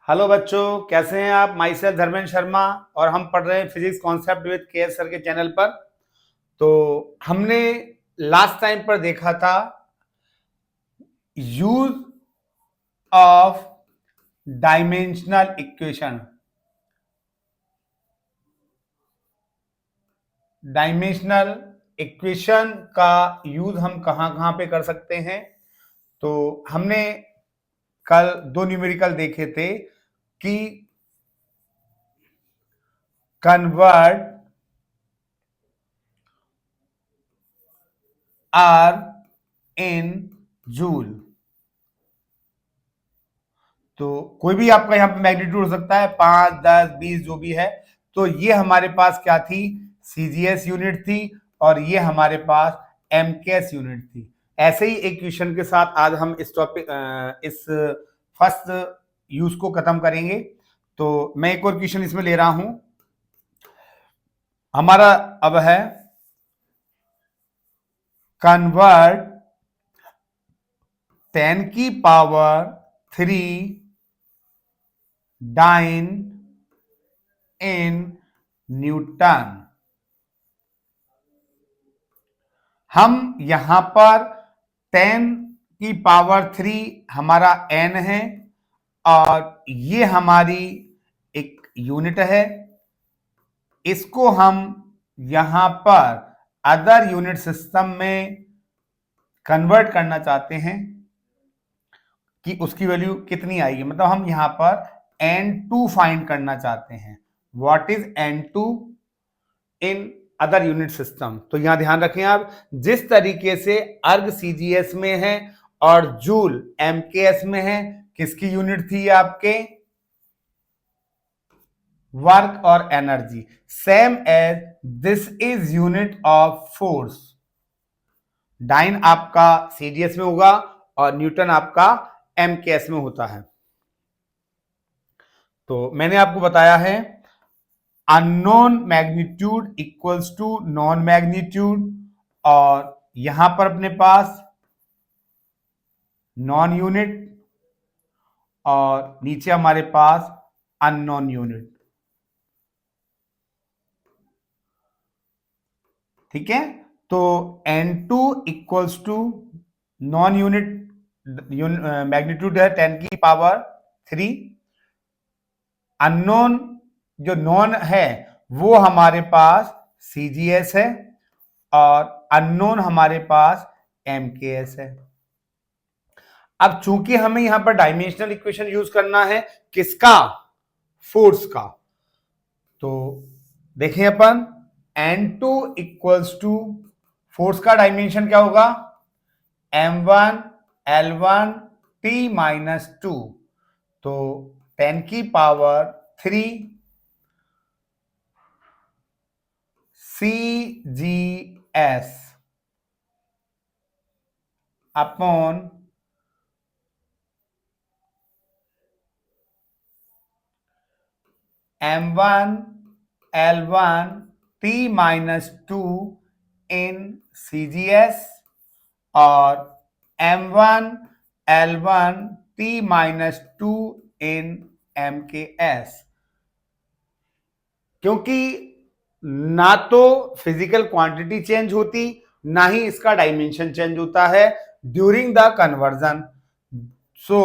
Hello बच्चों, कैसे हैं आप। माई सेल्फ धर्मेंद्र शर्मा और हम पढ़ रहे हैं फिजिक्स कॉन्सेप्ट विद के एस सर के चैनल पर। तो हमने लास्ट टाइम पर देखा था use of dimensional equation. Dimensional equation का यूज हम कहां कहां पे कर सकते हैं। तो हमने कल दो न्यूमेरिकल देखे थे कि कन्वर्ट आर इन जूल। तो कोई भी आपका यहाँ पे मैग्नीट्यूड हो सकता है, 5, 10, 20 जो भी है। तो ये हमारे पास क्या थी, सीजीएस यूनिट थी और ये हमारे पास एमकेएस यूनिट थी। ऐसे ही एक क्वेश्चन के साथ आज हम इस टॉपिक इस फर्स्ट यूज को खत्म करेंगे। तो मैं एक और क्वेश्चन इसमें ले रहा हूं। हमारा अब है कन्वर्ट 10 की पावर 3 डाइन इन न्यूटन। हम यहां पर 10 की पावर 3 हमारा n है और ये हमारी एक यूनिट है। इसको हम यहां पर अदर यूनिट सिस्टम में कन्वर्ट करना चाहते हैं कि उसकी वैल्यू कितनी आएगी। मतलब हम यहां पर n2 फाइंड करना चाहते हैं। What is n2 in other unit system. तो यहां ध्यान रखें आप, जिस तरीके से अर्ग सीजीएस में है और जूल एमकेएस में है, किसकी यूनिट थी आपके, वर्क और energy. Same as this is unit of force. Dyne आपका सीजीएस में होगा और न्यूटन आपका एमकेएस में होता है। तो मैंने आपको बताया है unknown magnitude equals to known magnitude, और यहां पर अपने पास नॉन यूनिट और नीचे हमारे पास अननोन यूनिट। ठीक है, तो n2 equals to known unit magnitude है 10 की पावर 3। अननोन जो नॉन है वो हमारे पास सीजीएस है और अननोन हमारे पास एमकेएस है। अब चूंकि हमें यहां पर डायमेंशनल इक्वेशन यूज करना है, किसका, फोर्स का। तो देखें अपन n2 इक्वल्स टू फोर्स का डायमेंशन क्या होगा, m1 l1 t माइनस 2। तो 10 की power 3 CGS upon m1 l1 t minus 2 इन CGS और m1 l1 t माइनस 2 इन MKS। क्योंकि ना तो फिजिकल क्वांटिटी चेंज होती, ना ही इसका डायमेंशन चेंज होता है ड्यूरिंग द कन्वर्जन। सो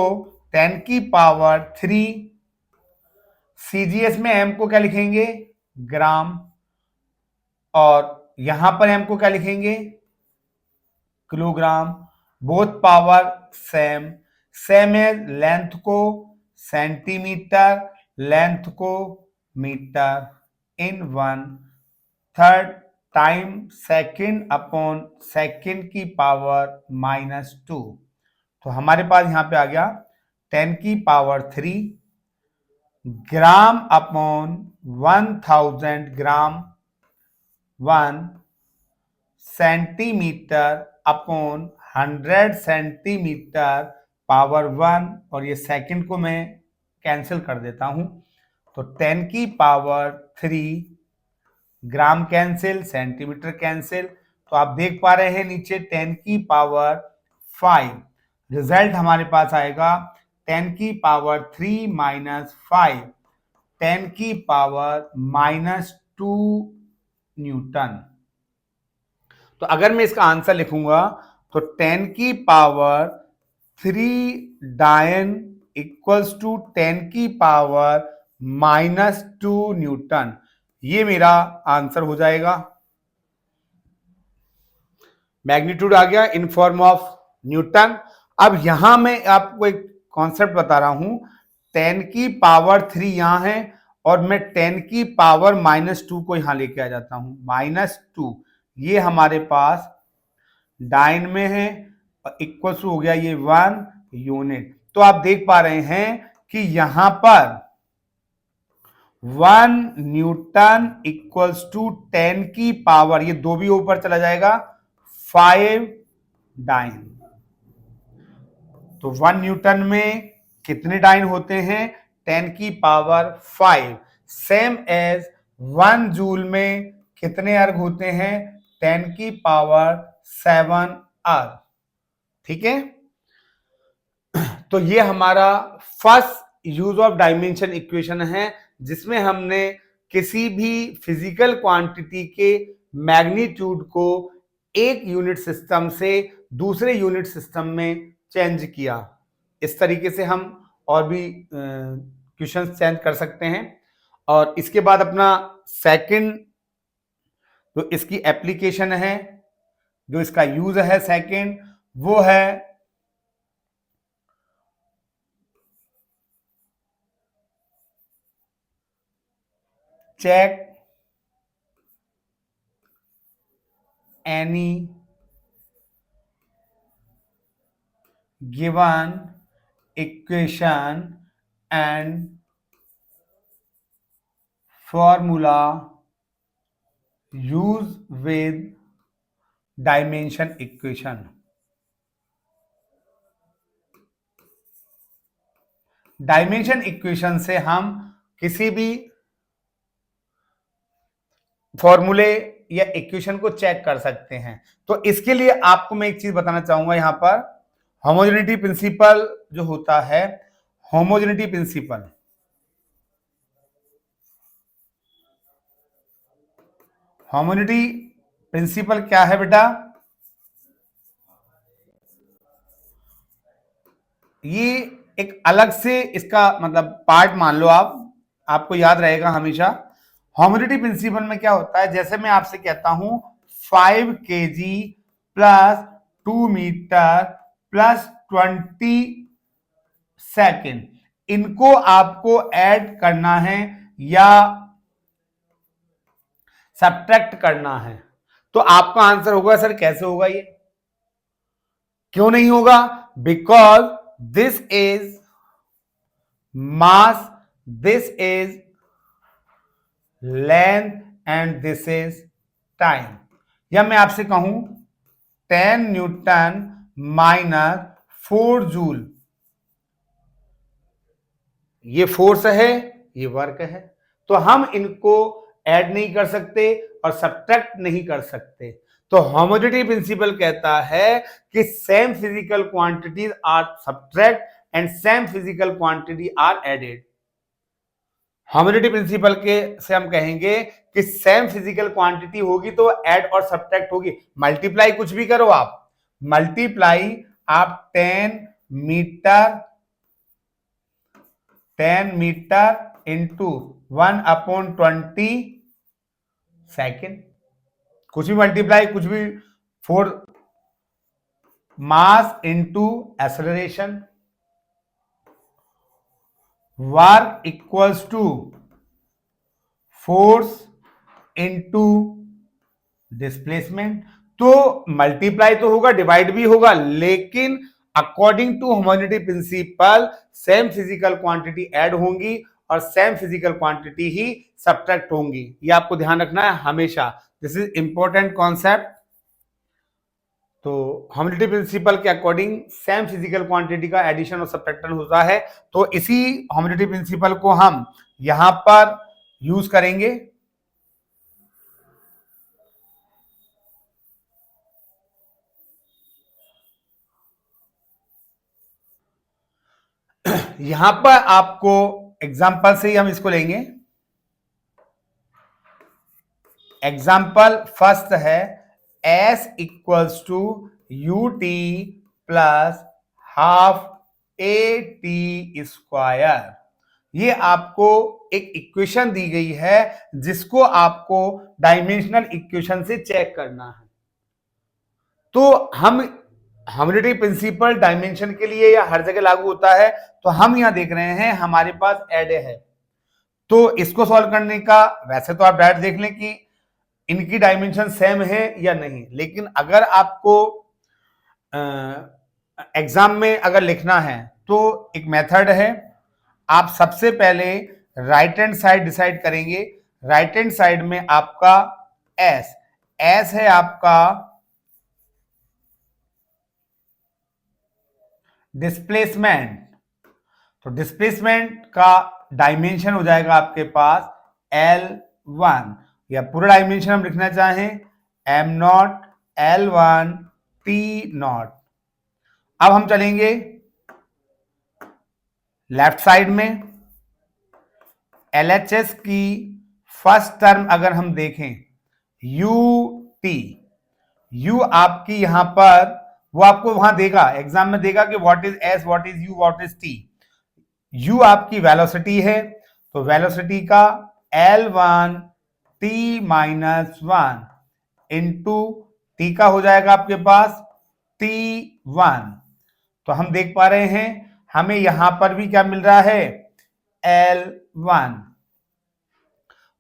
10 की पावर 3 सीजीएस में m को क्या लिखेंगे, ग्राम, और यहां पर m को क्या लिखेंगे, kilogram. Both power same. Same है लेंथ को सेंटीमीटर, लेंथ को मीटर इन 1/3 टाइम सेकेंड अपॉन सेकेंड की पावर -2। तो हमारे पास यहां पे आ गया 10 की पावर 3 ग्राम अपॉन 1000 ग्राम, 1 सेंटीमीटर अपॉन 100 सेंटीमीटर पावर 1, और ये सेकंड को मैं कैंसिल कर देता हूं। तो 10 की power 3 gram cancel, centimetre cancel. तो आप देख पा रहे हैं नीचे 10 की पावर 5। रिजल्ट हमारे पास आएगा 10⁻³ - 10⁻⁻² न्यूटन। तो अगर मैं इसका आंसर लिखूंगा तो 10⁻³ डायन इक्वल्स टू 10⁻⁻² न्यूटन। ये मेरा आंसर हो जाएगा। मैग्नीट्यूड आ गया इन फॉर्म ऑफ न्यूटन। अब यहां मैं आपको एक कॉन्सेप्ट बता रहा हूं, 10⁻³ यहां है और मैं 10⁻⁻² को यहां लेके आ जाता हूं, -2। ये हमारे पास डाइन में है और इक्वल हो गया ये 1 यूनिट। तो आप देख पा रहे हैं कि यहां पर 1 न्यूटन इक्वल्स टू 10⁻, ये 2 भी ऊपर चला जाएगा, 5 डाइन। तो 1 न्यूटन में कितने डाइन होते हैं? 10⁵। सेम एज 1 जूल में कितने अर्ग होते हैं? 10⁷ अर्ग। ठीक है, तो ये हमारा first use of dimension equation है, जिसमें हमने किसी भी फिजिकल क्वांटिटी के मैग्नीट्यूड को एक यूनिट सिस्टम से दूसरे यूनिट सिस्टम में चेंज किया। इस तरीके से हम और भी क्वेश्चंस चेंज कर सकते हैं। और इसके बाद अपना सेकंड जो इसकी एप्लीकेशन है, जो इसका यूज है सेकंड, वो है check any given equation and formula use with dimension equation। Dimension equation से हम किसी भी फॉर्मूले या इक्वेशन को चेक कर सकते हैं। तो इसके लिए आपको मैं एक चीज बताना चाहूंगा, यहां पर होमोजेनिटी प्रिंसिपल जो होता है, होमोजेनिटी प्रिंसिपल, होमोजेनिटी प्रिंसिपल क्या है बेटा? ये एक अलग से इसका मतलब पार्ट मान लो आप, आपको याद रहेगा हमेशा। होमोजेनिटी प्रिंसिपल में क्या होता है, जैसे मैं आपसे कहता हूं 5 kg plus 2 metre plus 20 second, इनको आपको ऐड करना है या सब्ट्रैक्ट करना है। तो आपका आंसर होगा सर कैसे होगा ये? क्यों नहीं होगा? Because this is mass, this is length and this is time. या मैं आपसे कहूं 10 न्यूटन माइनस 4 जूल, ये फोर्स है, ये वर्क है। तो हम इनको ऐड नहीं कर सकते और सब्ट्रैक्ट नहीं कर सकते। तो होमोजेनिटी प्रिंसिपल कहता है कि same physical quantities are subtract and same physical quantity are added. Homogeneity principle के से हम कहेंगे कि सेम फिजिकल क्वांटिटी होगी तो ऐड और सब्ट्रैक्ट होगी। मल्टीप्लाई कुछ भी करो आप, मल्टीप्लाई आप 10 मीटर इंटू 1/20 सेकेंड, कुछ भी मल्टीप्लाई, कुछ भी, 4 mass into acceleration, work equals to force into displacement. तो मल्टीप्लाई तो होगा, डिवाइड भी होगा, लेकिन according to homogeneity principle same physical quantity add होंगी और सेम फिजिकल क्वांटिटी ही सब्ट्रैक्ट होंगी। ये आपको ध्यान रखना है हमेशा, दिस इज इंपॉर्टेंट कॉन्सेप्ट। तो होमोजेनिटी प्रिंसिपल के अकॉर्डिंग सेम फिजिकल क्वांटिटी का एडिशन और सब्ट्रैक्शन होता है। तो इसी होमोजेनिटी प्रिंसिपल को हम यहां पर यूज करेंगे। यहां पर आपको एग्जाम्पल से ही हम इसको लेंगे। एग्जाम्पल फर्स्ट है s equals to u t plus half a t square. ये आपको एक इक्वेशन दी गई है जिसको आपको डायमेंशनल इक्वेशन से चेक करना है। तो हम ह्यूमिडिटी प्रिंसिपल डायमेंशन के लिए या हर जगह लागू होता है, तो हम यहां देख रहे हैं हमारे पास एड है, तो इसको सॉल्व करने का वैसे तो आप डायरेक्ट देख लें कि इनकी डायमेंशन सेम है या नहीं, लेकिन अगर आपको एग्जाम में अगर लिखना है तो एक मेथड है। आप सबसे पहले राइट हैंड साइड डिसाइड करेंगे। राइट हैंड साइड में आपका एस है आपका डिस्प्लेसमेंट, तो डिस्प्लेसमेंट का डायमेंशन हो जाएगा आपके पास L1, या पूरा डायमेंशन हम लिखना चाहें m0 L1 T0। अब हम चलेंगे लेफ्ट साइड में। LHS की फर्स्ट टर्म अगर हम देखें UT, U आपकी यहां पर वो आपको वहां देगा, एग्जाम में देगा कि what is S, what is U, what is T। U आपकी वेलोसिटी है, तो वेलोसिटी का L1 T minus 1 into T का हो जाएगा आपके पास T1। तो हम देख पा रहे हैं हमें यहां पर भी क्या मिल रहा है L1।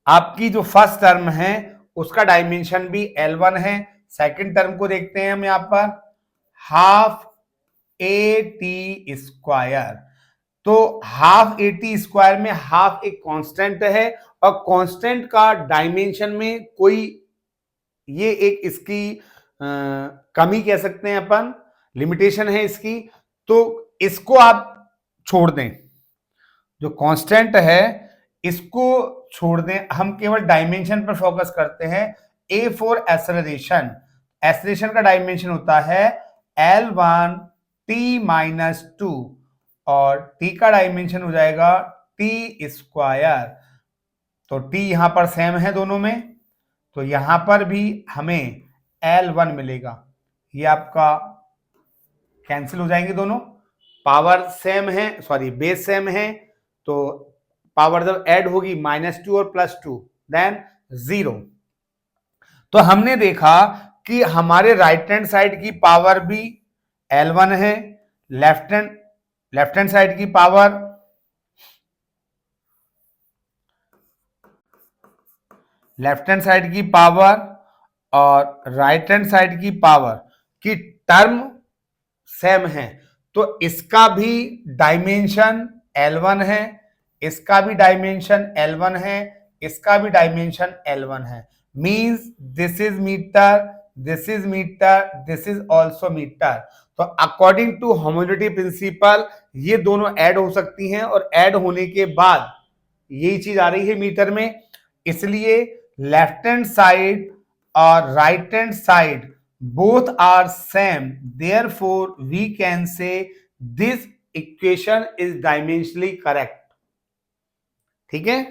आपकी जो फर्स्ट टर्म है उसका डायमेंशन भी L1 है। सेकंड टर्म को देखते हैं हम यहां पर हाफ ए टी स्क्वायर। तो हाफ ए टी स्क्वायर में हाफ एक कांस्टेंट है, और कांस्टेंट का डायमेंशन में कोई ये एक इसकी कमी कह सकते हैं अपन, लिमिटेशन है इसकी। तो इसको आप छोड़ दें, जो कांस्टेंट है इसको छोड़ दें, हम केवल डायमेंशन पर फोकस करते हैं। ए फॉर एक्सेलरेशन, एक्सेलरेशन का डायमेंशन होता है L1 T माइनस 2, और T का डायमेंशन हो जाएगा T स्क्वायर। तो T यहां पर सेम है दोनों में, तो यहां पर भी हमें L1 मिलेगा। ये आपका कैंसिल हो जाएंगे दोनों, पावर सेम है, सॉरी बेस सेम है, तो पावर जब ऐड होगी -2 और +2 देन 0। तो हमने देखा कि हमारे राइट हैंड साइड की पावर भी L1 है, लेफ्ट हैंड साइड की पावर और राइट हैंड साइड की पावर की टर्म सेम है। तो इसका भी डायमेंशन L1 है, इसका भी डायमेंशन L1 है, इसका भी डायमेंशन L1 है। Means this is metre, this is metre, this is also metre. तो अकॉर्डिंग टू होमोजेनिटी प्रिंसिपल ये दोनों ऐड हो सकती हैं, और ऐड होने के बाद यही चीज आ रही है मीटर में। इसलिए लेफ्ट हैंड साइड और right hand side both are same, therefore we can say this equation is dimensionally correct। ठीक है,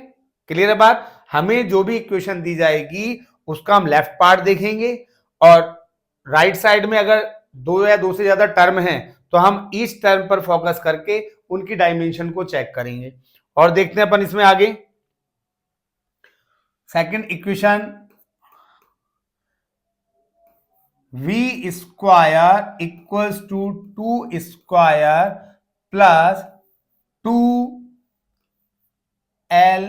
क्लियर है बात। हमें जो भी इक्वेशन दी जाएगी उसका हम लेफ्ट पार्ट देखेंगे, और राइट साइड में अगर दो या दो से ज्यादा टर्म हैं तो हम इस टर्म पर फोकस करके उनकी डायमेंशन को चेक करेंगे। और देखते हैं अपन इसमें आगे second equation, v square equals to 2 square plus 2L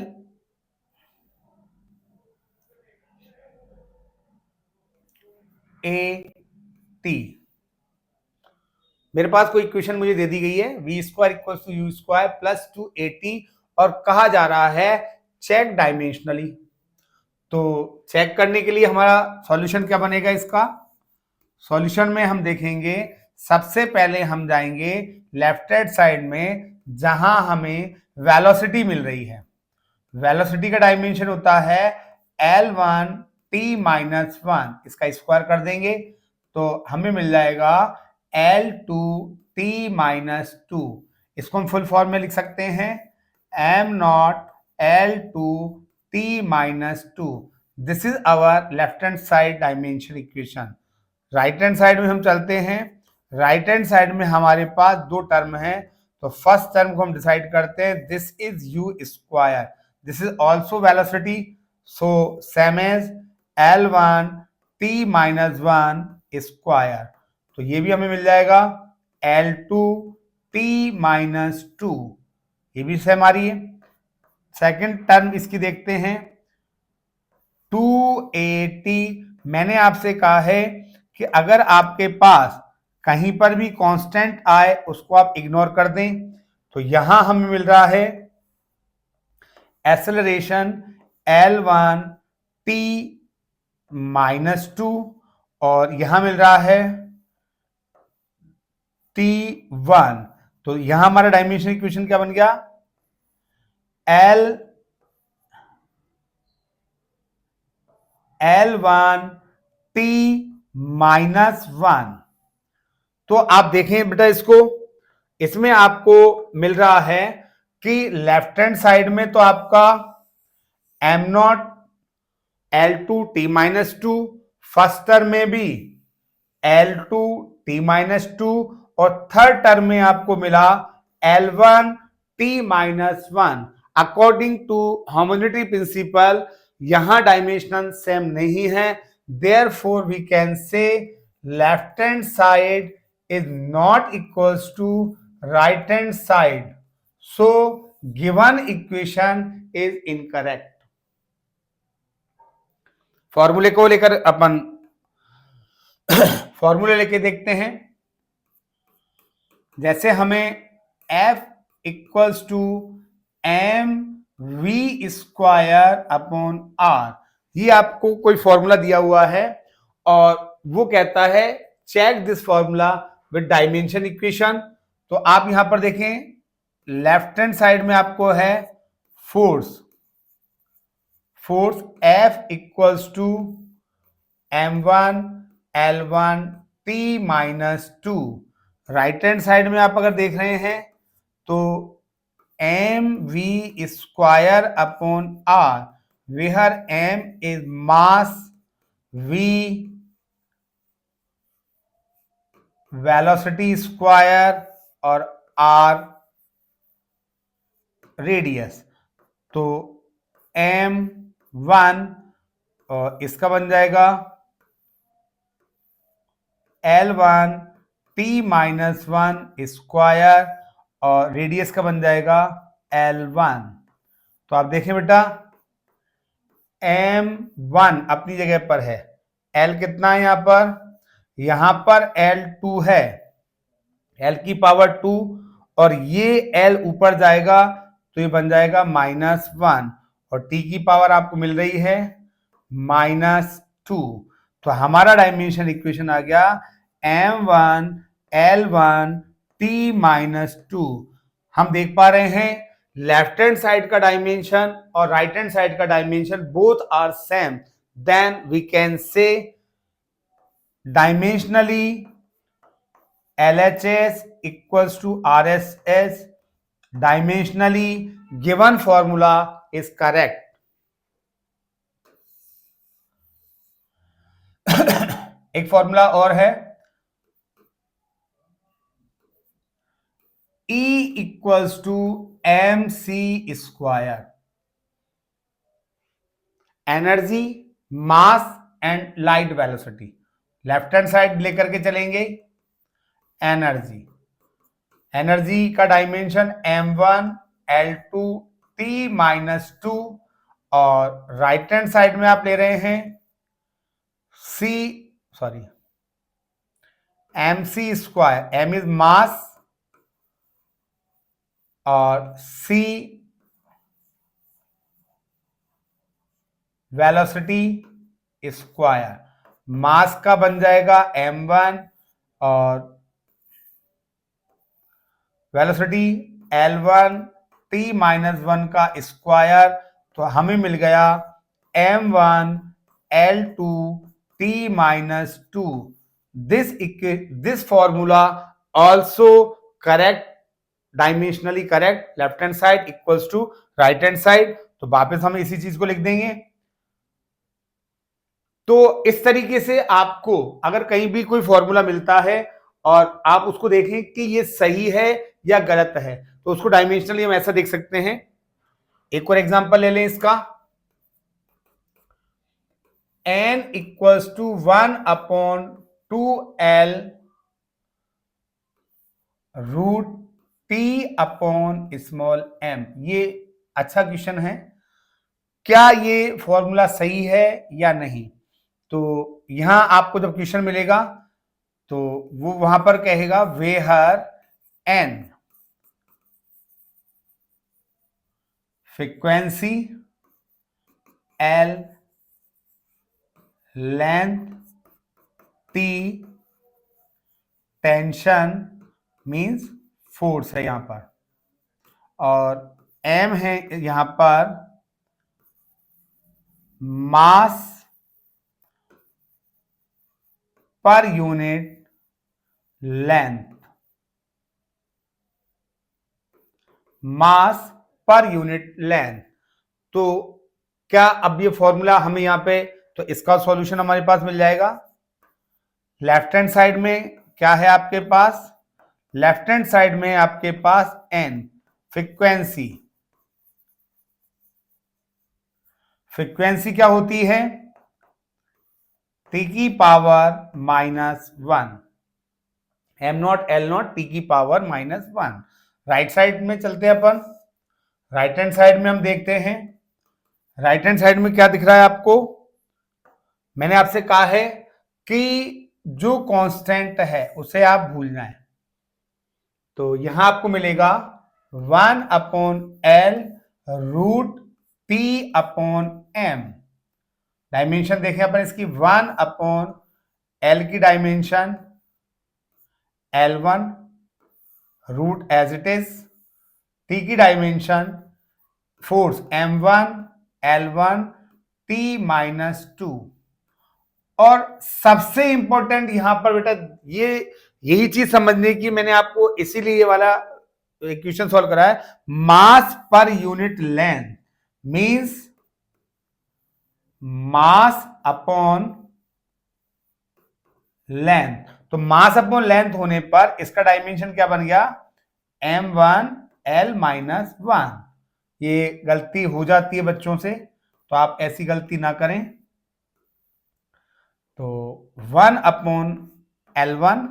a t. मेरे पास कोई इक्वेशन मुझे दे दी गई है v square equals to u square plus 2AT, और कहा जा रहा है चेक डायमेंशनली। तो चेक करने के लिए हमारा सॉल्यूशन क्या बनेगा, इसका सॉल्यूशन में हम देखेंगे सबसे पहले हम जाएंगे लेफ्ट हैंड साइड में जहां हमें वेलोसिटी मिल रही है। वेलोसिटी का डायमेंशन होता है L1 T माइनस 1, इसका स्क्वायर कर देंगे तो हमें मिल जाएगा L2 T माइनस 2। इसको हम फुल फॉर्म में लिख सकते हैं M naught L2 T minus two. This is our left hand side dimension equation. Right hand side में हम चलते हैं। राइट हैंड साइड में हमारे पास दो टर्म है, तो फर्स्ट टर्म को हम डिसाइड करते हैं, this is u square, this is also velocity, so same as L1 T minus one square. तो ये भी हमें मिल जाएगा L2 T माइनस टू, ये भी सेम आ रही है। सेकेंड टर्म इसकी देखते हैं 2AT। मैंने आपसे कहा है कि अगर आपके पास कहीं पर भी कांस्टेंट आए उसको आप इग्नोर कर दें, तो यहां हमें मिल रहा है acceleration L1 T minus two और यहां मिल रहा है T1। तो यहां हमारा डायमेंशन इक्वेशन क्या बन गया, L1 T माइनस वन। तो आप देखें बेटा इसको, इसमें आपको मिल रहा है कि लेफ्ट हैंड साइड में तो आपका M naught L2 T minus two, first term में भी L2 T माइनस टू और थर्ड टर्म में आपको मिला L1 T minus one. According to homogeneity principle यहां डायमेंशन सेम नहीं है, therefore we can say left hand side is not equals to right hand side, so given equation is incorrect। फॉर्मूले को लेकर अपन फॉर्मूले लेके देखते हैं। जैसे हमें F equals to M v square upon R, ये आपको कोई फॉर्मूला दिया हुआ है और वो कहता है check this formula with dimension equation. तो आप यहां पर देखें, लेफ्ट हैंड साइड में आपको है force F equals to M1 L1 T minus two. Right hand side में आप अगर देख रहे हैं तो M v square upon R, where m is mass, v velocity square और r रेडियस। तो m1 और इसका बन जाएगा L1 T minus one square और रेडियस का बन जाएगा L1। तो आप देखें बेटा M1 अपनी जगह पर है, L कितना है यहां पर L2 है, L की पावर 2 और ये L ऊपर जाएगा तो ये बन जाएगा माइनस वन और T की पावर आपको मिल रही है माइनस टू। तो हमारा डायमेंशन इक्वेशन आ गया M1 L1 T minus to. हम देख पा रहे हैं लेफ्ट हैंड साइड का डायमेंशन और राइट हैंड साइड का dimension both are same, then we can say dimensionally LHS equals to RSS, dimensionally given formula is correct। एक फॉर्मूला और है E equals to MC square, energy, mass and light velocity. Left hand side लेकर के चलेंगे, energy का dimension M1 L2 T minus two और right hand side में आप ले रहे हैं MC स्क्वायर, M इज मास और C वेलोसिटी स्क्वायर। मास का बन जाएगा M1 और velocity L1 T minus one का स्क्वायर। तो हमें मिल गया M1 L2 T minus two. This formula also correct dimensionally correct, left hand side equals to right hand side, तो वापस हम इसी चीज को लिख देंगे। तो इस तरीके से आपको अगर कहीं भी कोई फॉर्मूला मिलता है और आप उसको देखें कि ये सही है या गलत है, तो उसको डायमेंशनली हम ऐसा देख सकते हैं। एक और एग्जांपल ले लें इसका, n equals to 1/2l root t upon small m। ये अच्छा क्वेश्चन है, क्या ये फॉर्मूला सही है या नहीं। तो यहां आपको जब क्वेश्चन मिलेगा तो वो वहां पर कहेगा वेहर n frequency, l length, t tension means force है यहां पर, और m है यहां पर मास पर यूनिट लेंथ, मास पर यूनिट लेंथ। तो क्या अब ये फॉर्मूला हमें यहां पे, तो इसका सॉल्यूशन हमारे पास मिल जाएगा। लेफ्ट हैंड साइड में क्या है आपके पास, लेफ्ट हैंड साइड में आपके पास n फ्रीक्वेंसी, फ्रीक्वेंसी क्या होती है t की पावर -1, m0 l0 t की पावर -1। राइट साइड में चलते हैं अपन, राइट हैंड साइड में हम देखते हैं, राइट हैंड साइड में क्या दिख रहा है आपको। मैंने आपसे कहा है कि जो कांस्टेंट है उसे आप भूलना है, तो यहां आपको मिलेगा 1/l root t upon m। Dimension देखें अपन इसकी, 1/l की dimension l1 root as it is, t की dimension force m1 l1 t -2। और सबसे इंपॉर्टेंट यहां पर बेटा ये यही चीज समझने की मैंने आपको इसीलिए ये वाला इक्वेशन सॉल्व करा है, मास पर unit length means mass upon length. तो मास अपॉन लेंथ होने पर इसका डायमेंशन क्या बन गया, m1 l -1। ये गलती हो जाती है बच्चों से, तो आप ऐसी गलती ना करें। तो 1/l1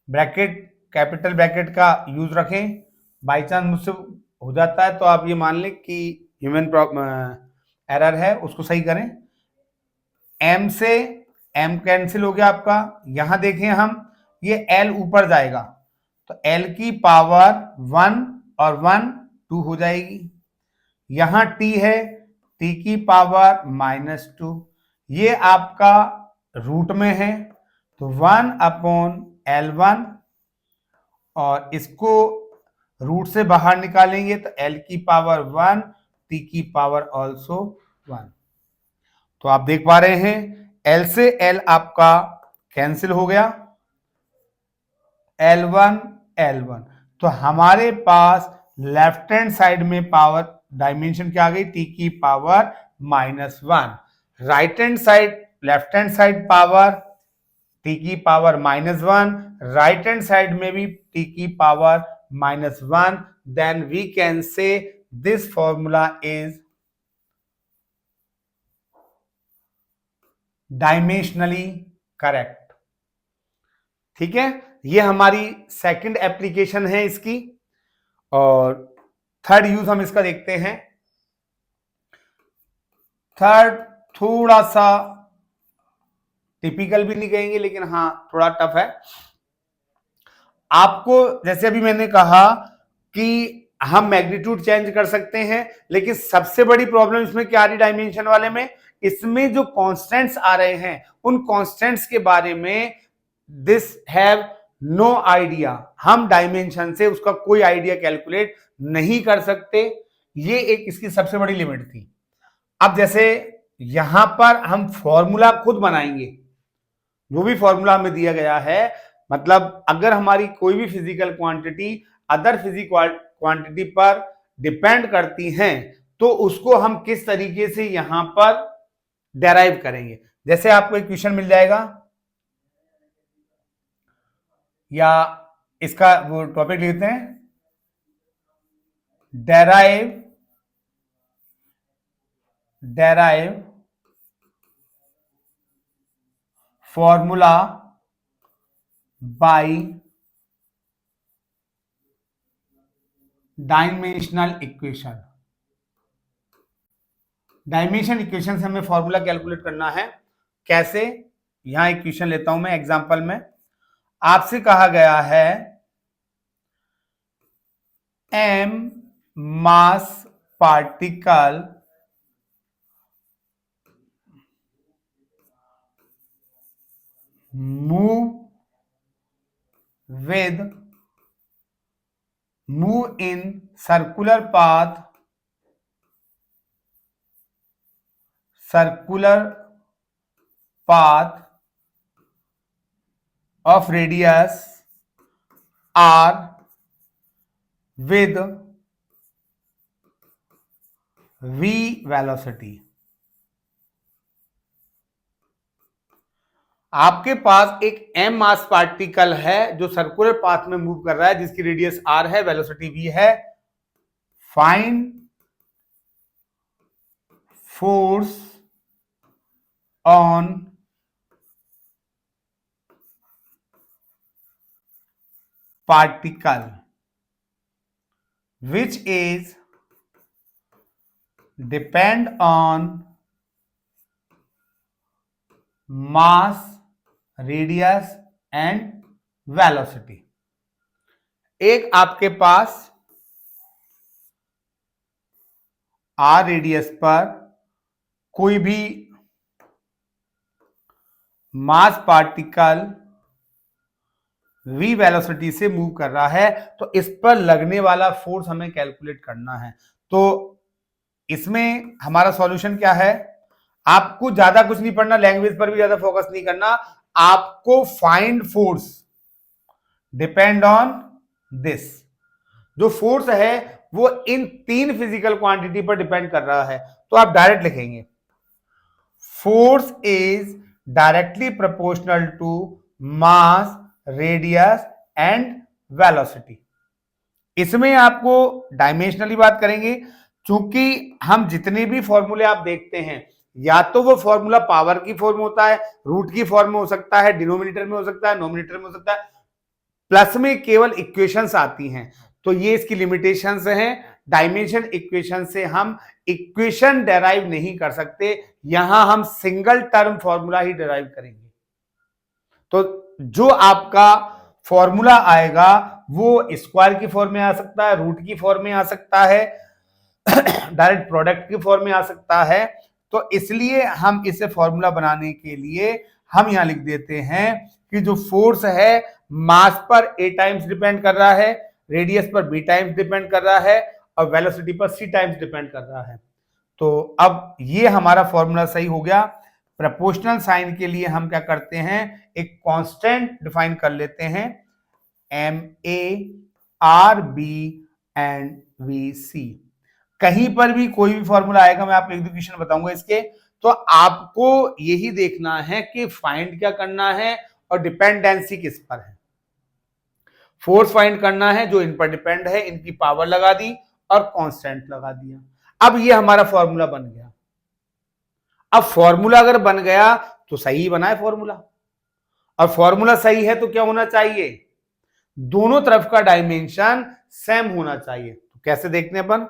ब्रैकेट, कैपिटल ब्रैकेट का यूज रखें, बाई चांस मुझसे हो जाता है तो आप ये मान लें कि ह्यूमन एरर है, उसको सही करें। m से m कैंसिल हो गया आपका, यहां देखें हम ये l ऊपर जाएगा तो l की पावर 1 और 1 2 हो जाएगी। यहां t है, t की पावर -2, ये आपका रूट में है तो 1/l1, और इसको रूट से बाहर निकालेंगे तो l की पावर 1, t की पावर ऑल्सो 1। तो आप देख पा रहे हैं l से l आपका कैंसिल हो गया, l1 l1। तो हमारे पास लेफ्ट हैंड साइड में पावर डायमेंशन क्या आ गई, t की power -1। Right hand side, left hand side power t की पावर -1, राइट हैंड साइड में भी t की power -1। Then we can say this formula is dimensionally correct. ठीक है, ये हमारी सेकंड एप्लीकेशन है इसकी, और थर्ड यूज हम इसका देखते हैं। थर्ड थोड़ा सा टिपिकल भी नहीं कहेंगे, लेकिन हाँ थोड़ा टफ है। आपको जैसे अभी मैंने कहा कि हम मैग्नीट्यूड चेंज कर सकते हैं, लेकिन सबसे बड़ी प्रॉब्लम इसमें क्या आ रही डायमेंशन वाले में, इसमें जो कांस्टेंट्स आ रहे हैं उन कांस्टेंट्स के बारे में दिस हैव नो आइडिया, हम डायमेंशन से उसका कोई आइडिया कैलकुलेट नहीं कर सकते। ये एक इसकी सबसे बड़ी लिमिट थी। अब जैसे यहां पर हम फॉर्मूला खुद बनाएंगे, जो भी फॉर्मूला हमें दिया गया है मतलब अगर हमारी कोई भी physical quantity other physical quantity पर डिपेंड करती हैं तो उसको हम किस तरीके से यहां पर डेराइव करेंगे। जैसे आपको एक क्वेश्चन मिल जाएगा या इसका वो टॉपिक लेते हैं, derive formula bye dimensional equation. Dimension equation से हमें फॉर्मूला कैलकुलेट करना है। कैसे? यहां एक क्वेश्चन लेता हूं मैं एग्जांपल में। आपसे कहा गया है m mass particle move in circular path of radius r with v velocity। आपके पास एक m मास पार्टिकल है जो सर्कुलर पाथ में मूव कर रहा है, जिसकी रेडियस r है, वेलोसिटी v है। Find force on particle which is depend on mass, radius and velocity। एक आपके पास r रेडियस पर कोई भी मास पार्टिकल v वेलोसिटी से मूव कर रहा है, तो इस पर लगने वाला फोर्स हमें कैलकुलेट करना है। तो इसमें हमारा सॉल्यूशन क्या है? आपको ज्यादा कुछ नहीं पढ़ना, लैंग्वेज पर भी ज्यादा फोकस नहीं करना, आपको find force depend on this. जो फोर्स है वो इन तीन फिजिकल क्वांटिटी पर डिपेंड कर रहा है। तो आप डायरेक्ट लिखेंगे force is directly proportional to mass, radius and velocity. इसमें आपको डायमेंशनली बात करेंगे, क्योंकि हम जितने भी फॉर्मूले आप देखते हैं या तो वो फॉर्मूला पावर की फॉर्म होता है, रूट की फॉर्म में हो सकता है, डिनोमिनेटर में हो सकता है, नोमिनेटर में हो सकता है, प्लस में केवल इक्वेशंस आती हैं। तो ये इसकी लिमिटेशंस हैं। डायमेंशन इक्वेशन से हम इक्वेशन डेराइव नहीं कर सकते, यहां हम सिंगल टर्म फॉर्मूला ही डेराइव करेंगे। तो जो आपका फॉर्मूला आएगा वो स्क्वायर की फॉर्म में आ सकता है, रूट की फॉर्म में आ सकता है, डायरेक्ट प्रोडक्ट की फॉर्म में आ सकता है। तो इसलिए हम इसे फॉर्मूला बनाने के लिए हम यहां लिख देते हैं कि जो फोर्स है मास पर a टाइम्स डिपेंड कर रहा है, रेडियस पर b टाइम्स डिपेंड कर रहा है और वेलोसिटी पर c टाइम्स डिपेंड कर रहा है। तो अब ये हमारा फॉर्मूला सही हो गया। प्रोपोर्शनल साइन के लिए हम क्या करते हैं, एक कांस्टेंट डिफाइन कर लेते हैं, MA, RB एंड VC। कहीं पर भी कोई भी फॉर्मूला आएगा, मैं आपको एक दो क्वेश्चन बताऊंगा इसके, तो आपको यही देखना है कि फाइंड क्या करना है और डिपेंडेंसी किस पर है। फोर्स फाइंड करना है जो इन पर डिपेंड है, इनकी पावर लगा दी और कांस्टेंट लगा दिया। अब ये हमारा फॉर्मूला बन गया। अब फॉर्मूला अगर बन गया तो सही बना है फॉर्मूला, और फॉर्मूला सही है तो क्या होना चाहिए, दोनों तरफ का डायमेंशन सेम होना चाहिए। तो कैसे देखते हैं अपन,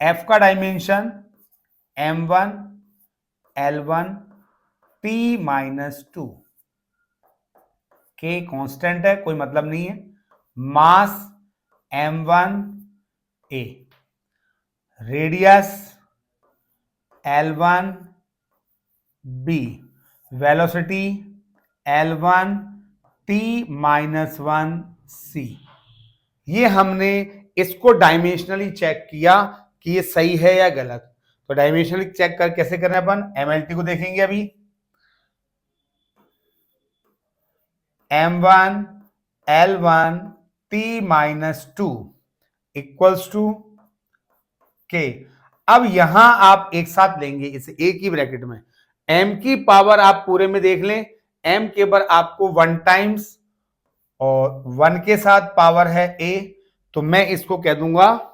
F का dimension M1 L1 T-2, K constant है, कोई मतलब नहीं है, मास M1 A, radius L1 B, velocity L1 T-1 C। ये हमने इसको डायमेंशनली चेक किया कि ये सही है या गलत। तो डायमेंशनली चेक कर कैसे करना है अपन, एमएलटी को देखेंगे अभी। M1 L1 T-2 equals to K। अब यहां आप एक साथ लेंगे इसे एक ही ब्रैकेट में, m की पावर आप पूरे में देख लें, m के ऊपर आपको 1 टाइम्स और 1 के साथ पावर है a, तो मैं इसको कह दूंगा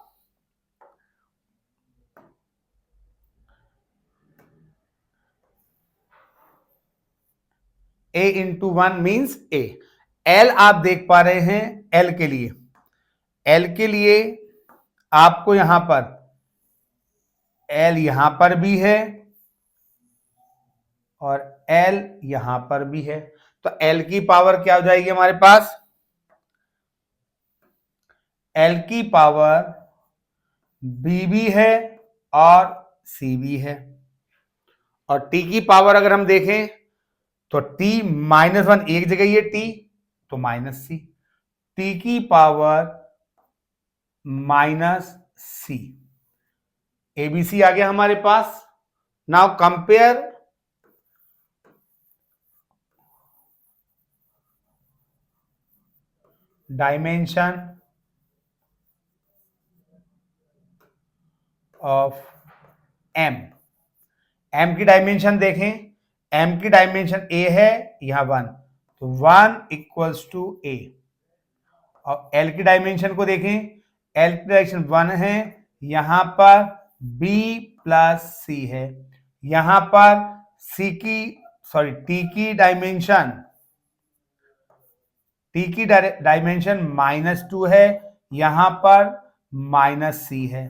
a into 1 means a। l आप देख पा रहे हैं, l के लिए आपको यहां पर l यहां पर भी है और l यहां पर भी है, तो l की पावर क्या हो जाएगी हमारे पास, l की पावर b भी है और c भी है, और t की पावर अगर हम देखें तो t-1 एक जगह ये t, तो -c, t की पावर -c, एबीसी आ गया हमारे पास। Now compare dimension of m। m की डायमेंशन देखें, m की डायमेंशन a है, यहां 1, तो 1 इक्वल्स टू a। और l की डायमेंशन को देखें, l की डायमेंशन 1 है, यहां पर b प्लस c है, यहां पर t की डायमेंशन -2 है, यहां पर -c है।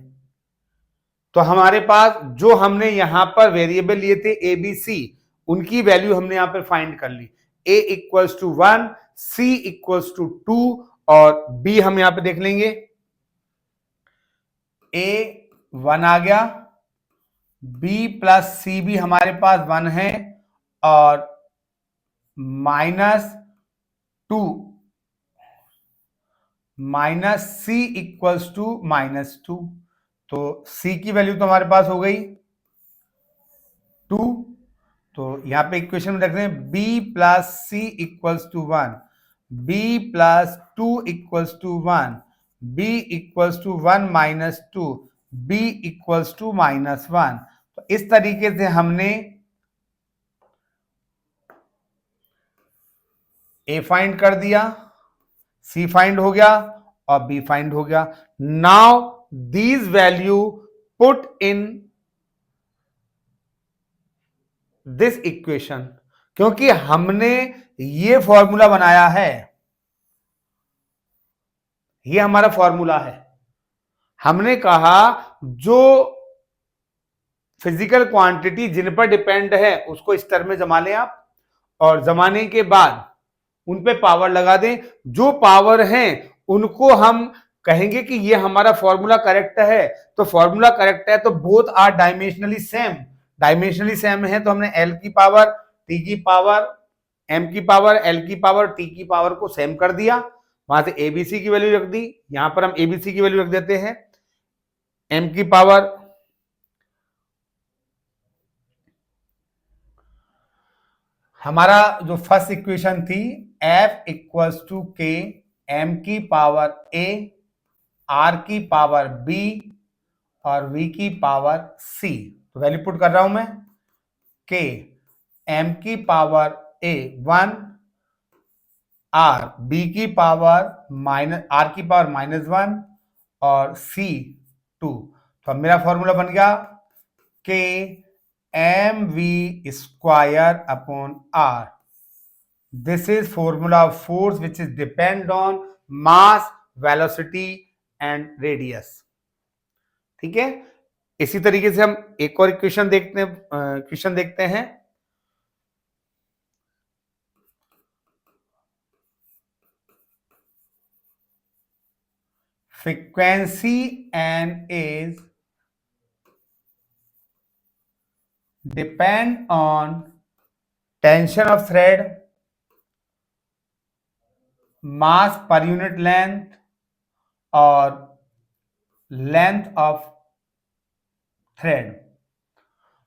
तो हमारे पास जो हमने यहां पर वेरिएबल लिए थे ए बी सी, उनकी वैल्यू हमने यहां पर फाइंड कर ली। a equals to 1, c equals to 2 और b हम यहां पे देख लेंगे, a 1 आ गया, b प्लस c भी हमारे पास 1 है और -2 -c इक्वल्स टू -2, तो c की वैल्यू तो हमारे पास हो गई 2, तो यहां पे इक्वेशन में रख दें b plus C equals to 1, b plus 2 equals to 1, b equals to 1 -2, b equals to -1। तो इस तरीके से हमने a फाइंड कर दिया, c फाइंड हो गया और b फाइंड हो गया। Now these value put in this equation, क्योंकि हमने ये फॉर्मूला बनाया है, ये हमारा फॉर्मूला है। हमने कहा जो फिजिकल क्वांटिटी जिन पर डिपेंड है उसको इस टर्म में जमा लें आप, और जमाने के बाद उन पे पावर लगा दें, जो पावर हैं उनको हम कहेंगे कि ये हमारा फॉर्मूला करेक्ट है। तो फॉर्मूला करेक्ट है तो both are dimensionally same, dimensionally same है, तो हमने l की पावर, t की पावर, m की पावर, l की पावर, t की पावर को सेम कर दिया, वहां से एबीसी की वैल्यू रख दी, यहां पर हम एबीसी की वैल्यू रख देते हैं, m की पावर हमारा जो फर्स्ट इक्वेशन थी f equals to k, m की पावर a, r की पावर b और v की पावर c। तो वैल्यू पुट कर रहा हूं मैं, k m की पावर a 1, r b की पावर r की पावर -1 और c 2। तो अब मेरा फॉर्मूला बन गया k mv square upon r। This is formula of force which is depend on mass, velocity and radius। ठीक है, इसी तरीके से हम एक और इक्वेशन देखते हैं। Frequency and is depend on tension of thread, mass per unit length और length of thread।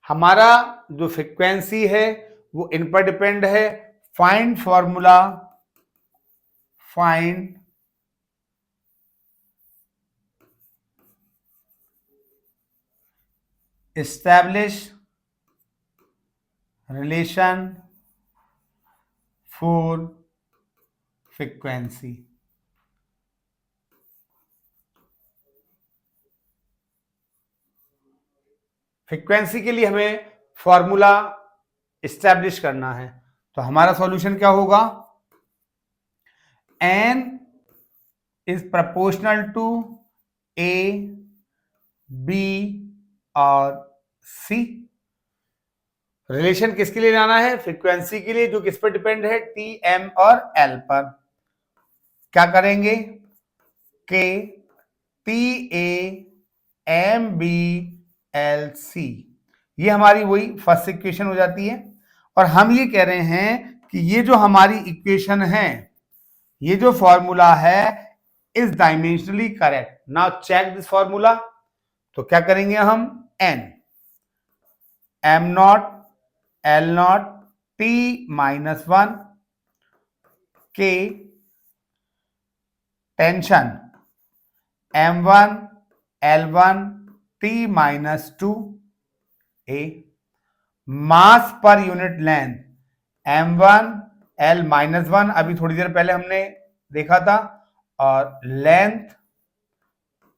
हमारा जो फ्रीक्वेंसी है वो इन पर डिपेंड है। Find formula, find establish relation for frequency। Frequency के लिए हमें फॉर्मूला इस्टेब्लिश करना है, तो हमारा सॉल्यूशन क्या होगा? n is proportional to a, b और c। रिलेशन किसके लिए लाना है? फ्रीक्वेंसी के लिए, जो किस पर डिपेंड है? t, m और l पर। क्या करेंगे? k t a m b l c, ये हमारी वही फर्स्ट इक्वेशन हो जाती है। और हम ये कह रहे हैं कि ये जो हमारी इक्वेशन है, ये जो फॉर्मूला है is dimensionally correct. Now check this formula. तो क्या करेंगे हम? n m not l not t minus 1 k tension m1 l1 t minus 2 a, mass पर unit length m1 l minus 1, अभी थोड़ी देर पहले हमने देखा था, और लेंथ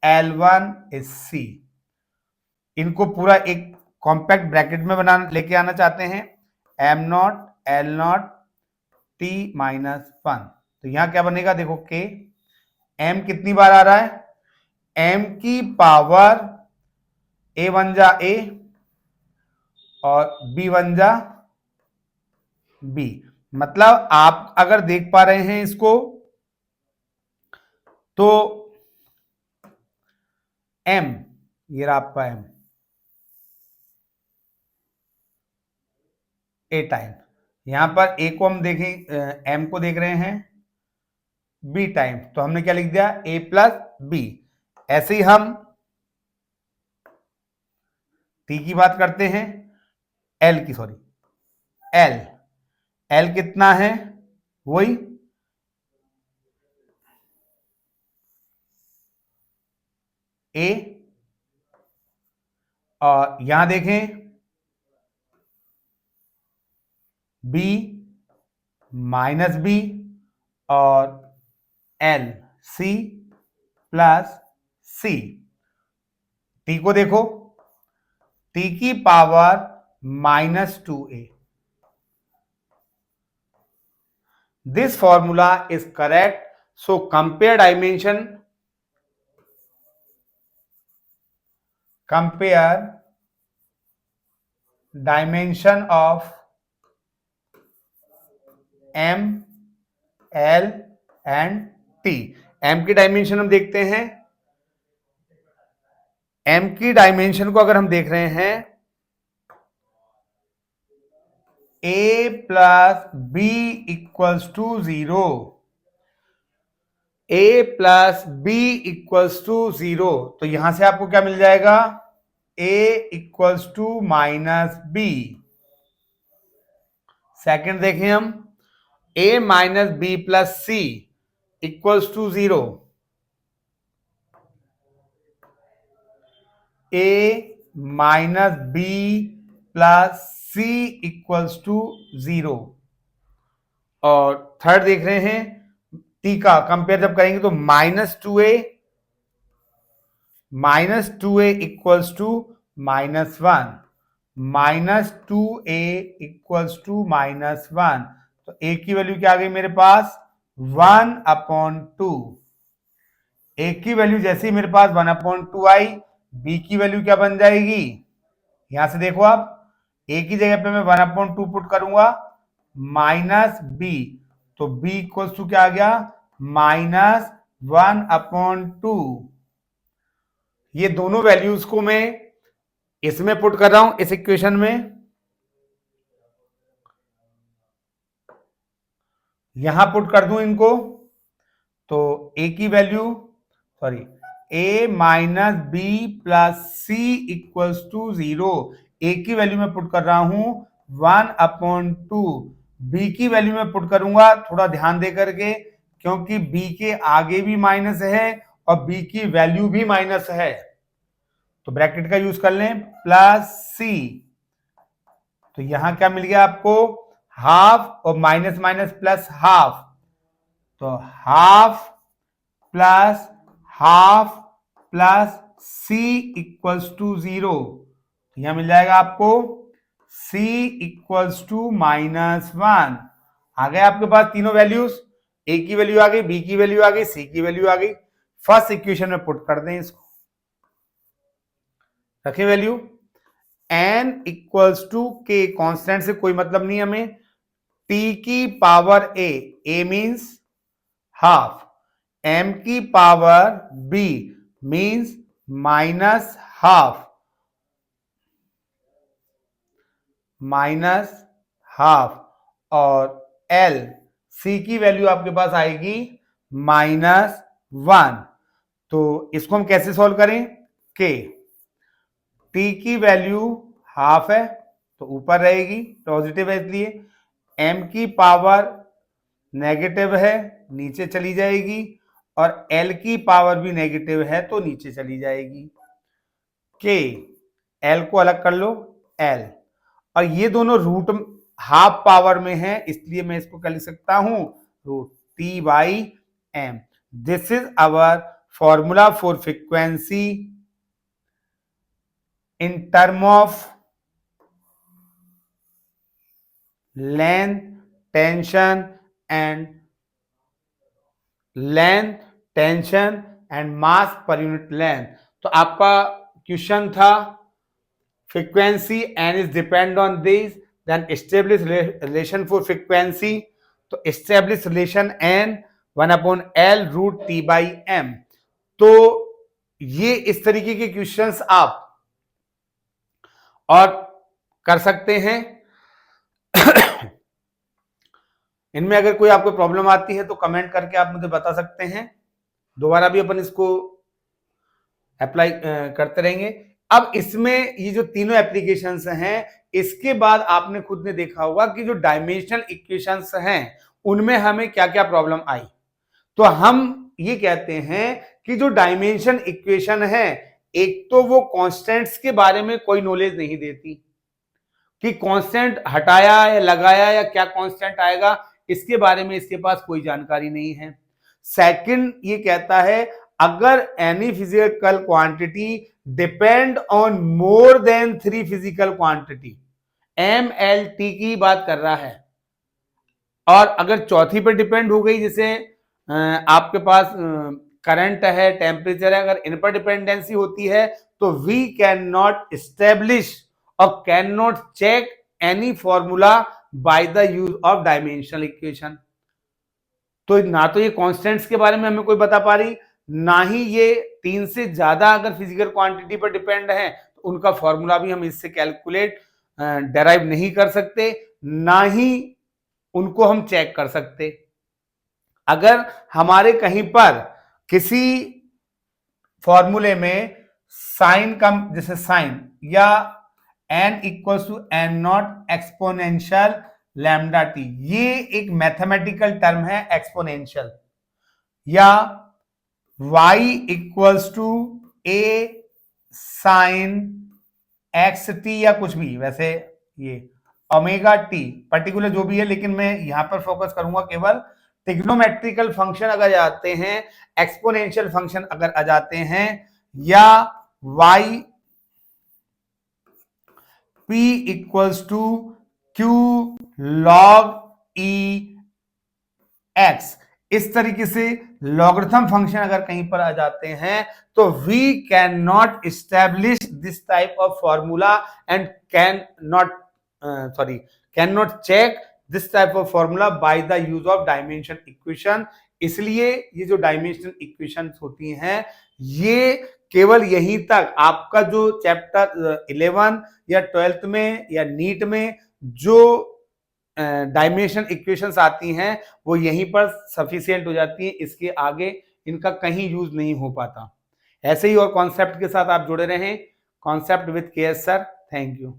l1 इज c। इनको पूरा एक कॉम्पैक्ट ब्रैकेट में बना लेके आना चाहते हैं, m not l not t minus 1। तो यहां क्या बनेगा? देखो k, m कितनी बार आ रहा है? m की पावर a बन जा a और b बन जा b। मतलब आप अगर देख पा रहे हैं इसको, तो m, ये रहा आपका m, a टाइम, यहां पर a को हम देखें, m को देख रहे हैं b टाइम, तो हमने क्या लिख दिया? a plus b। ऐसे ही हम t की बात करते हैं, l की, सॉरी l कितना है? वही a, और यहां देखें b माइनस b और l c plus c। t को देखो, t की power minus 2a। This formula is correct, so compare dimension, compare dimension of m, l and t। m की डायमेंशन हम देखते हैं, m की डायमेंशन को अगर हम देख रहे हैं, a plus b equals to 0, a plus b equals to 0, तो यहां से आपको क्या मिल जाएगा? a equals to minus b। Second देखें हम, a minus b plus c equals to 0, a minus b plus c equals to 0। और थर्ड देख रहे हैं, t का कंपेयर जब करेंगे तो minus 2a equals to minus 1, minus 2a equals to minus 1। तो a की वैल्यू क्या आ गई मेरे पास? 1/2। a की वैल्यू जैसे ही मेरे पास 1/2 आई, b की वैल्यू क्या बन जाएगी? यहां से देखो आप, a की जगह पे मैं 1/2 पुट करूंगा, माइनस b, तो b इक्वल्स टू क्या आ गया? माइनस 1/2। ये दोनों वैल्यूज को मैं इसमें पुट कर रहा हूं, इस इक्वेशन में। यहां पुट कर दूं इनको, तो a की value, sorry, a minus b plus c equals to 0। A की वैल्यू में पुट कर रहा हूं 1/2, बी की वैल्यू में पुट करूंगा थोड़ा ध्यान दे करके, क्योंकि बी के आगे भी माइनस है और बी की वैल्यू भी माइनस है, तो ब्रैकेट का यूज कर लें प्लस सी। तो यहां क्या मिल गया आपको, हाफ और माइनस माइनस प्लस हाफ, तो half plus half plus C equals to 0। यहां मिल जाएगा आपको c इक्वल्स टू -1। आ गए आपके पास तीनों वैल्यूज, a की वैल्यू आ गई, b की वैल्यू आ गई, c की वैल्यू आ गई। फर्स्ट इक्वेशन में पुट कर दें इसको, रखें value n equals to k, constant से कोई मतलब नहीं हमें, t की power a means half, m की power b means minus half, और l c की वैल्यू आपके पास आएगी -1। तो इसको हम कैसे सॉल्व करें, k t की वैल्यू हाफ है तो ऊपर रहेगी, पॉजिटिव है इसलिए, m की पावर नेगेटिव है नीचे चली जाएगी, और l की पावर भी नेगेटिव है तो नीचे चली जाएगी। k l को अलग कर लो l, और ये दोनों रूट हाफ पावर में है, इसलिए मैं इसको क्या लिख सकता हूं, √t/m। This is our formula for frequency in term of length, tension and mass पर यूनिट लेंथ। तो आपका क्वेश्चन था frequency n is depend on this, then establish relation for frequency. तो establish relation n 1/L √t/m। तो ये इस तरीके के क्वेश्चंस आप और कर सकते हैं। इनमें अगर कोई आपको प्रॉब्लम आती है तो कमेंट करके आप मुझे बता सकते हैं, दोबारा भी अपन इसको अप्लाई करते रहेंगे। अब इसमें ये जो तीनों एप्लीकेशंस हैं, इसके बाद आपने खुद ने देखा होगा कि जो डायमेंशनल इक्वेशंस हैं उनमें हमें क्या क्या प्रॉब्लम आई। तो हम ये कहते हैं कि जो डायमेंशन इक्वेशन है, एक तो वो कांस्टेंट्स के बारे में कोई नॉलेज नहीं देती कि कांस्टेंट हटाया या लगाया या क्या कांस्टेंट आएगा, इसके बारे में इसके पास कोई जानकारी नहीं है। सेकंड ये कहता है अगर any physical quantity depend on more than 3 physical quantity, MLT की बात कर रहा है, और अगर चौथी पे डिपेंड हो गई, जैसे आपके पास करंट है, टेम्परेचर है, अगर इन पर डिपेंडेंसी होती है तो वी कैन नॉट एस्टेब्लिश और can not check any formula by the use of dimensional equation. तो ना तो ये कांस्टेंट्स के बारे में हमें कोई बता पा रही, ना ही ये 3 से ज्यादा अगर फिजिकल क्वांटिटी पर डिपेंड है तो उनका फॉर्मूला भी हम इससे कैलकुलेट डेराइव नहीं कर सकते, ना ही उनको हम चेक कर सकते। अगर हमारे कहीं पर किसी फॉर्मूले में साइन कम, जैसे साइन या n equals to n0 exponential lambda t, ये एक मैथमेटिकल टर्म है एक्सपोनेंशियल, या y equals to a sine xt या कुछ भी, वैसे ये ओमेगा टी पर्टिकुलर जो भी है, लेकिन मैं यहां पर फोकस करूंगा केवल ट्रिग्नोमेट्रिकल फंक्शन अगर जाते हैं, एक्सपोनेंशियल फंक्शन अगर आ जाते हैं, या y p equals to q log e x, इस तरीके से लॉगरिथम फंक्शन अगर कहीं पर आ जाते हैं तो we can not establish this type of formula and can not check this type of formula by the use of dimension equation. इसलिए ये जो डायमेंशनल इक्वेशंस होती हैं, ये केवल यहीं तक आपका जो चैप्टर 11 या 12th में या नीट में जो डायमेंशनल इक्वेशंस आती हैं वो यहीं पर सफिशिएंट हो जाती है, इसके आगे इनका कहीं यूज नहीं हो पाता। ऐसे ही और कॉन्सेप्ट के साथ आप जुड़े रहें, concept with KS sir. Thank you.